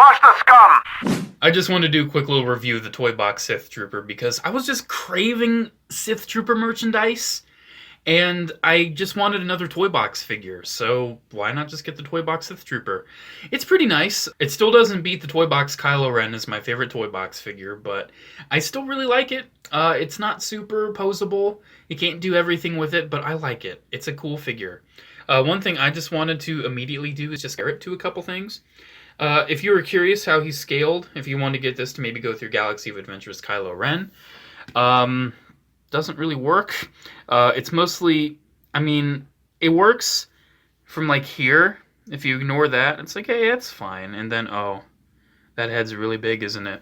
Squash the scum! I just wanted to do a quick little review of the Toy Box Sith Trooper because I was just craving Sith Trooper merchandise, and I just wanted another Toy Box figure, so why not just get the Toy Box Sith Trooper? It's pretty nice. It still doesn't beat the Toy Box Kylo Ren as my favorite Toy Box figure, but I still really like it. It's not super posable. You can't do everything with it, but I like it. It's a cool figure. One thing I just wanted to immediately do is just compare it to a couple things. If you were curious how he's scaled, if you want to get this to maybe go through Galaxy of Adventures Kylo Ren, doesn't really work. It's mostly, I mean, it works from like here. If you ignore that, it's like, hey, it's fine. And then, oh, that head's really big, isn't it?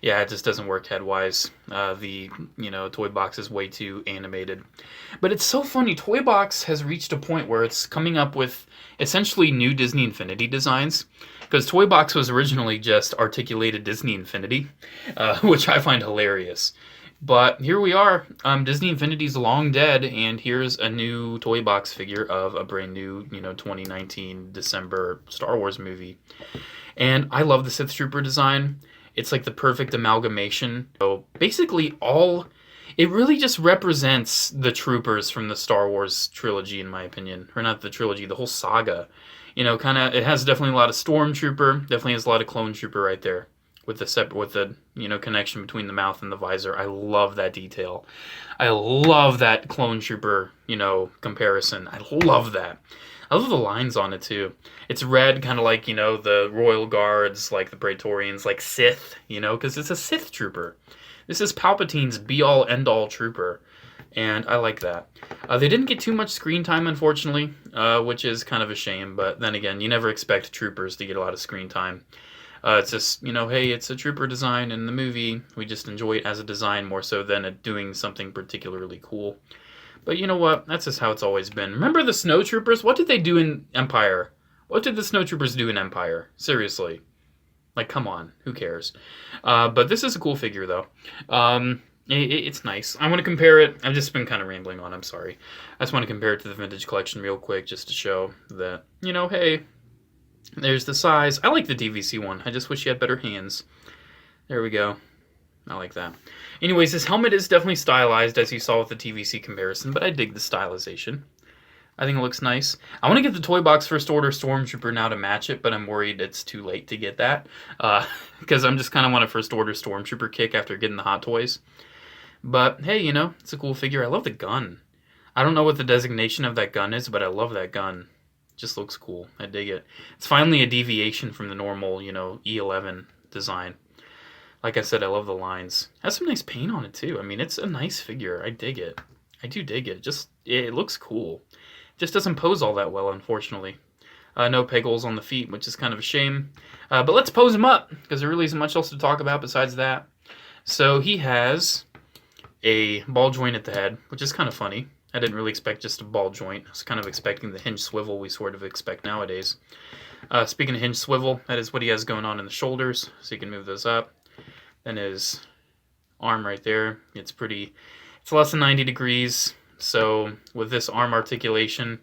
Yeah, it just doesn't work head-wise. The Toy Box is way too animated. But it's so funny. Toy Box has reached a point where it's coming up with essentially new Disney Infinity designs. Because Toy Box was originally just articulated Disney Infinity, which I find hilarious. But here we are. Disney Infinity's long dead, and here's a new Toy Box figure of a brand new, 2019 December Star Wars movie. And I love the Sith Trooper design. It's like the perfect amalgamation. So basically it really just represents the troopers from the Star Wars trilogy, in my opinion. Or not the trilogy, the whole saga. It has definitely a lot of Stormtrooper, definitely has a lot of Clone Trooper right there. With the connection between the mouth and the visor. I love that detail. I love that Clone Trooper, comparison. I love that. I love the lines on it, too. It's red, kind of like, the Royal Guards, like the Praetorians, like Sith, because it's a Sith Trooper. This is Palpatine's be-all, end-all trooper, and I like that. They didn't get too much screen time, unfortunately, which is kind of a shame, but then again, you never expect troopers to get a lot of screen time. It's just, hey, it's a trooper design in the movie. We just enjoy it as a design more so than it doing something particularly cool. But you know what? That's just how it's always been. Remember the Snow Troopers? What did they do in Empire? What did the Snow Troopers do in Empire? Seriously. Like, come on. Who cares? But this is a cool figure, though. It's nice. I want to compare it. I've just been kind of rambling on. I'm sorry. I just want to compare it to the Vintage Collection real quick just to show that, hey, there's the size. I like the DVC one. I just wish you had better hands. There we go. I like that. Anyways, this helmet is definitely stylized, as you saw with the TVC comparison, but I dig the stylization. I think it looks nice. I want to get the Toy Box First Order Stormtrooper now to match it, but I'm worried it's too late to get that. Because I'm just kind of want a First Order Stormtrooper kick after getting the Hot Toys. But, hey, it's a cool figure. I love the gun. I don't know what the designation of that gun is, but I love that gun. It just looks cool. I dig it. It's finally a deviation from the normal, E11 design. Like I said, I love the lines. It has some nice paint on it, too. I mean, it's a nice figure. I dig it. I do dig it. It looks cool. It just doesn't pose all that well, unfortunately. No peg holes on the feet, which is kind of a shame. But let's pose him up, because there really isn't much else to talk about besides that. So he has a ball joint at the head, which is kind of funny. I didn't really expect just a ball joint. I was kind of expecting the hinge swivel we sort of expect nowadays. Speaking of hinge swivel, that is what he has going on in the shoulders, so you can move those up. Then his arm right there, it's less than 90 degrees. So with this arm articulation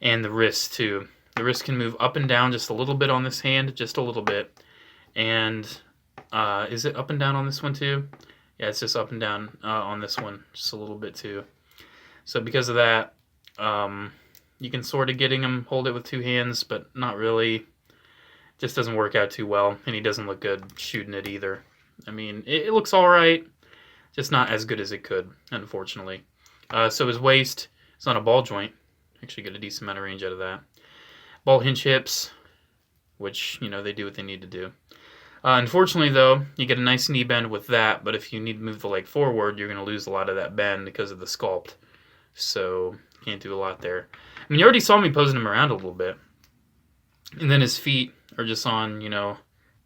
and the wrist too, the wrist can move up and down just a little bit on this hand, just a little bit. And is it up and down on this one too? Yeah, it's just up and down on this one, just a little bit too. So because of that, you can sort of getting him, hold it with two hands, but not really. Just doesn't work out too well, and he doesn't look good shooting it either. I mean, it looks all right, just not as good as it could, unfortunately. So his waist, it's not a ball joint. Actually get a decent amount of range out of that. Ball hinge hips, which, they do what they need to do. Unfortunately, though, you get a nice knee bend with that, but if you need to move the leg forward, you're going to lose a lot of that bend because of the sculpt. So, can't do a lot there. I mean, you already saw me posing him around a little bit. And then his feet are just on,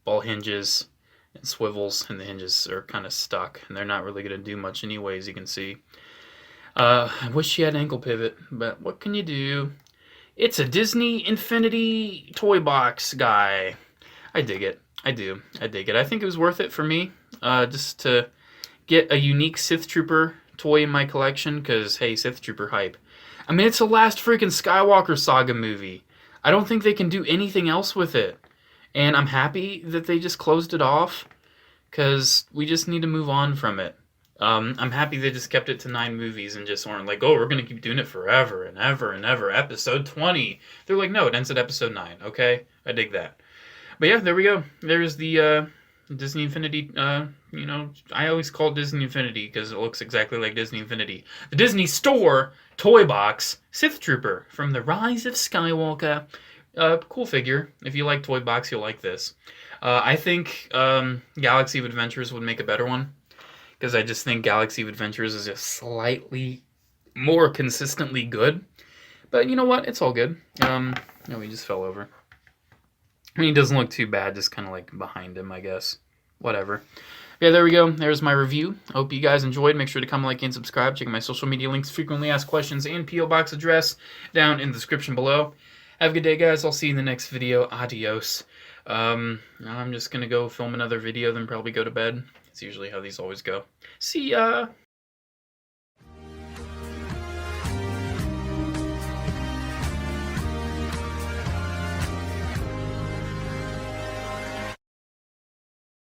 ball hinges and swivels, and the hinges are kind of stuck, and they're not really going to do much anyways, you can see. I wish she had an ankle pivot, but what can you do? It's a Disney Infinity toy box guy. I dig it. I do. I dig it. I think it was worth it for me, just to get a unique Sith Trooper toy in my collection, because, hey, Sith Trooper hype. I mean, it's the last freaking Skywalker saga movie. I don't think they can do anything else with it. And I'm happy that they just closed it off, because we just need to move on from it. I'm happy they just kept it to 9 movies and just weren't like, oh, we're going to keep doing it forever and ever and ever. Episode 20. They're like, no, it ends at episode 9. Okay? I dig that. But yeah, there we go. There's the Disney Infinity. I always call it Disney Infinity because it looks exactly like Disney Infinity. The Disney Store toy box Sith Trooper from The Rise of Skywalker. Cool figure. If you like toy box, you'll like this. I think Galaxy of Adventures would make a better one, because I just think Galaxy of Adventures is just slightly more consistently good. But you know what? It's all good. No, he just fell over. I mean, he doesn't look too bad, just kind of like behind him, I guess. Whatever. Yeah, there we go. There's my review. I hope you guys enjoyed. Make sure to comment, like, and subscribe. Check my social media links, frequently asked questions, and P.O. Box address down in the description below. Have a good day, guys. I'll see you in the next video. Adios. I'm just going to go film another video, then probably go to bed. It's usually how these always go. See ya!